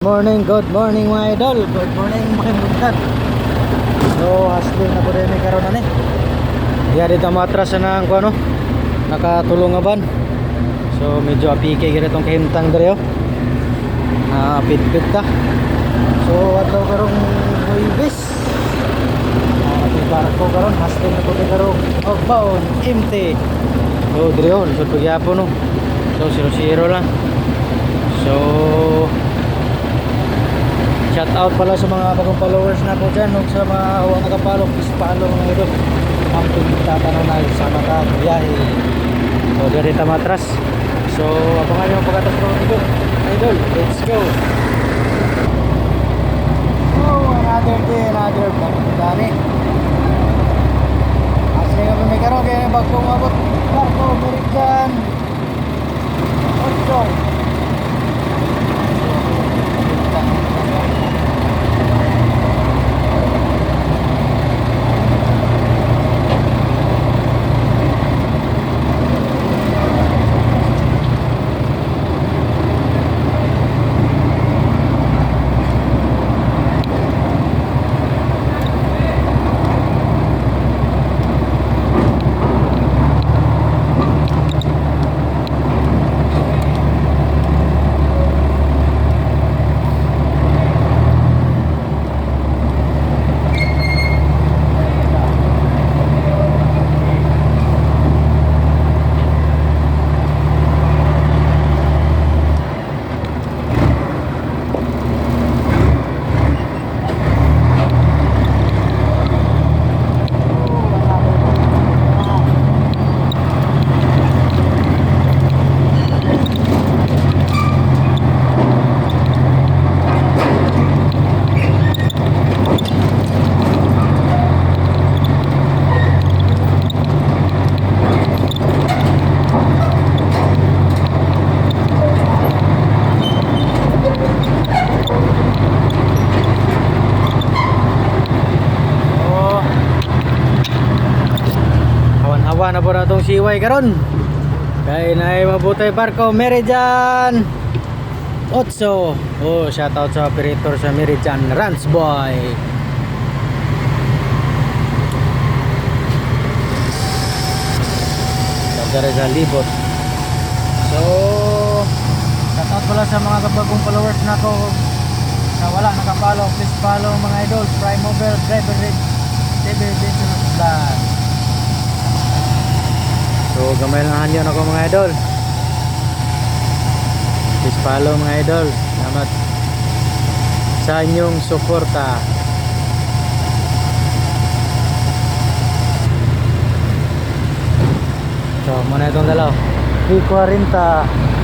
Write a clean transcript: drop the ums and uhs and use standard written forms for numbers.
Good morning mga idol. Good morning mga mutad. So, hustling na po rin may karoon na ni. Iya dito matras na ng ano, nakatulong nga ban. So, medyo apike gina itong kahimtang dere oh. Pit-pit ta. So, ato karong Huwebes. Ating barko karon, hustling na po rin karoon. Outbound, empty. So, dere oh, lisod pagyapon no. So, 0-0 lang. So, shout out pala sa mga bagong followers na po dyan, sa mga huwag nakapalo, please follow mga idol. Ang pinagtatanong na sa mga biyahe. So, dirita matras. So, abangan nyo ang pagkatas ko mga idol. Let's go. Oh, another day, another dami. Asli nga may karoon, kaya bagong abot. Barko, American. Otso. Na po na itong siway karon. Kaya na ay mabutay barko Meridian Otso. Oh, shout out sa operator sa Meridian Ranch Boy. Dari sa libot. So, shout out pala sa mga kabagong followers na ko na wala nakapollow. Please follow mga idol. Prime Mover Driver Red TV Business Vlog. So, gamay lang hanyo ako mga idol. Please follow mga idol. Salamat sa inyong suporta. So, muna itong dalaw. 340.